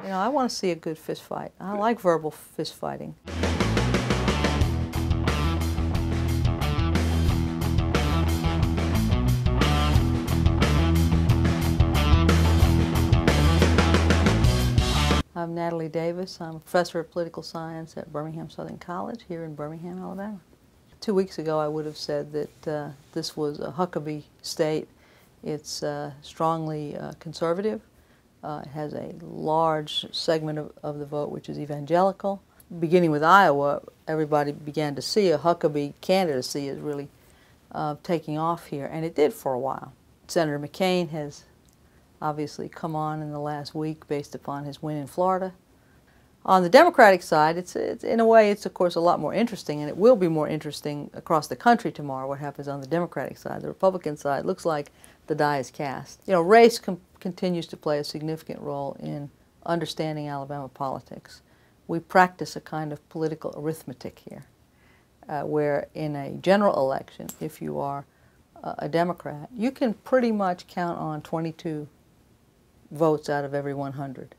You know, I want to see a good fist fight. I like verbal fist fighting. I'm Natalie Davis. I'm a professor of political science at Birmingham-Southern College here in Birmingham, Alabama. 2 weeks ago I would have said that this was a Huckabee state. It's strongly conservative. It has a large segment of the vote which is evangelical. Beginning with Iowa, everybody began to see a Huckabee candidacy as really taking off here, and it did for a while. Senator McCain has obviously come on in the last week based upon his win in Florida. On the Democratic side, it's in a way, it's of course a lot more interesting, and it will be more interesting across the country tomorrow what happens on the Democratic side. The Republican side looks like the die is cast. You know, race continues to play a significant role in understanding Alabama politics. We practice a kind of political arithmetic here, where in a general election, if you are a Democrat, you can pretty much count on 22 votes out of every 100.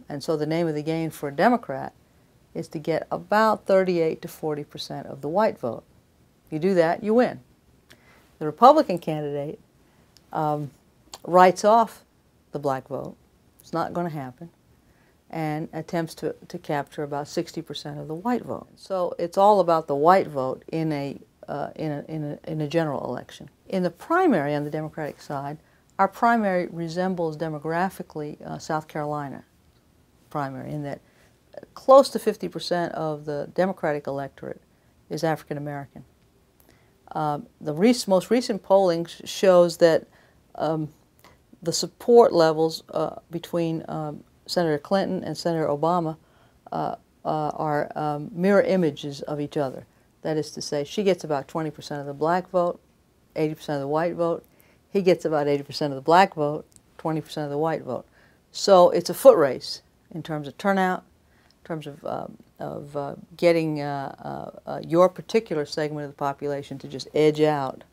And so the name of the game for a Democrat is to get about 38 to 40% of the white vote. You do that, you win. The Republican candidate writes off the black vote. It's not going to happen, and attempts to capture about 60% of the white vote. So it's all about the white vote in a general election. In the primary on the Democratic side, our primary resembles demographically South Carolina primary, in that close to 50% of the Democratic electorate is African American. The most recent polling shows that the support levels between Senator Clinton and Senator Obama are mirror images of each other. That is to say, she gets about 20% of the black vote, 80% of the white vote. He gets about 80% of the black vote, 20% of the white vote. So it's a foot race in terms of turnout, in terms of getting your particular segment of the population to just edge out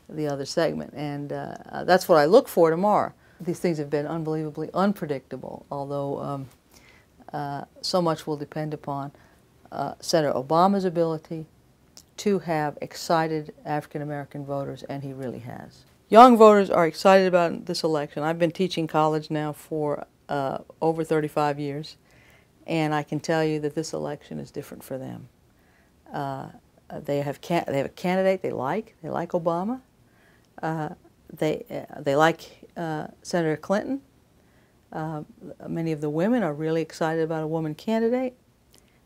the other segment. And that's what I look for tomorrow. These things have been unbelievably unpredictable, although so much will depend upon Senator Obama's ability to have excited African American voters, and he really has. Young voters are excited about this election. I've been teaching college now for over 35 years, and I can tell you that this election is different for them. They have a candidate they like. They like Obama. They like Senator Clinton. Many of the women are really excited about a woman candidate.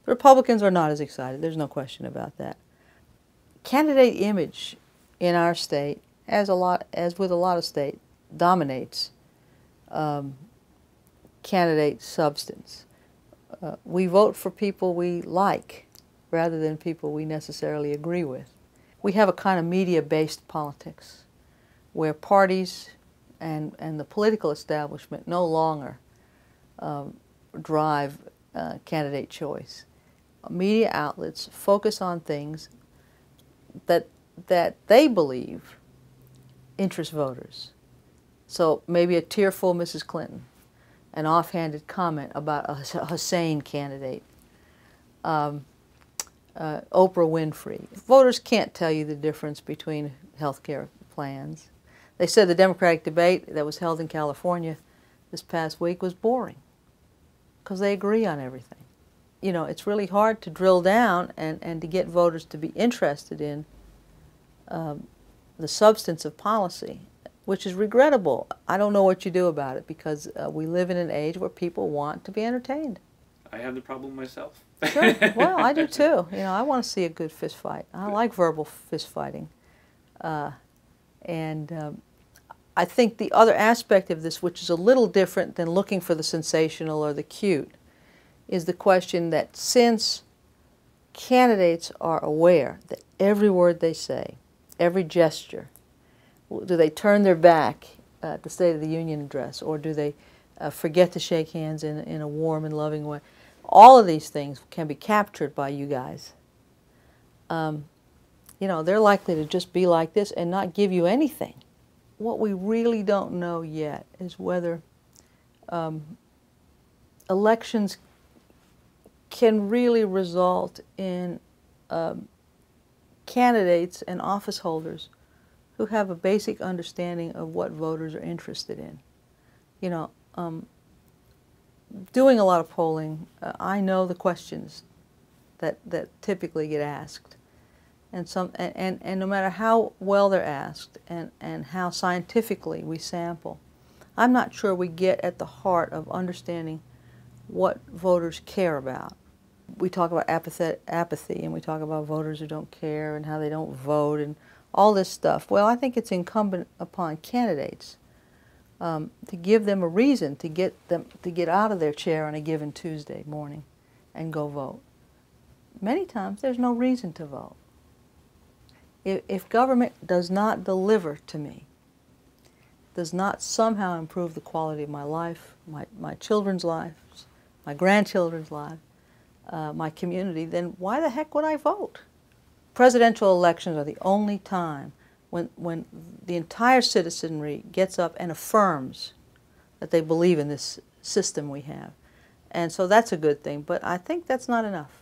The Republicans are not as excited. There's no question about that. Candidate image in our state, as with a lot of states, dominates candidate substance. We vote for people we like rather than people we necessarily agree with. We have a kind of media-based politics where parties and the political establishment no longer drive candidate choice. Media outlets focus on things that they believe interest voters. So maybe a tearful Mrs. Clinton, an offhanded comment about a Hussein candidate, Oprah Winfrey. Voters can't tell you the difference between health care plans. They said the Democratic debate that was held in California this past week was boring because they agree on everything. You know, it's really hard to drill down and to get voters to be interested in the substance of policy, which is regrettable. I don't know what you do about it, because we live in an age where people want to be entertained. I have the problem myself. Sure. Well, I do too. You know, I want to see a good fist fight. I like verbal fist fighting. I think the other aspect of this, which is a little different than looking for the sensational or the cute, is the question that since candidates are aware that every word they say, every gesture, do they turn their back at the State of the Union address, or do they forget to shake hands in a warm and loving way? All of these things can be captured by you guys. You know, they're likely to just be like this and not give you anything. what we really don't know yet is whether elections can really result in candidates and office holders who have a basic understanding of what voters are interested in. You know, doing a lot of polling, I know the questions that typically get asked, and no matter how well they're asked and how scientifically we sample, I'm not sure we get at the heart of understanding what voters care about. We talk about apathy, and we talk about voters who don't care and how they don't vote and all this stuff. Well, I think it's incumbent upon candidates to give them a reason to get out of their chair on a given Tuesday morning and go vote. Many times there's no reason to vote. If government does not deliver to me, does not somehow improve the quality of my life, my children's lives, my grandchildren's lives, my community, then why the heck would I vote? Presidential elections are the only time when the entire citizenry gets up and affirms that they believe in this system we have. And so that's a good thing, but I think that's not enough.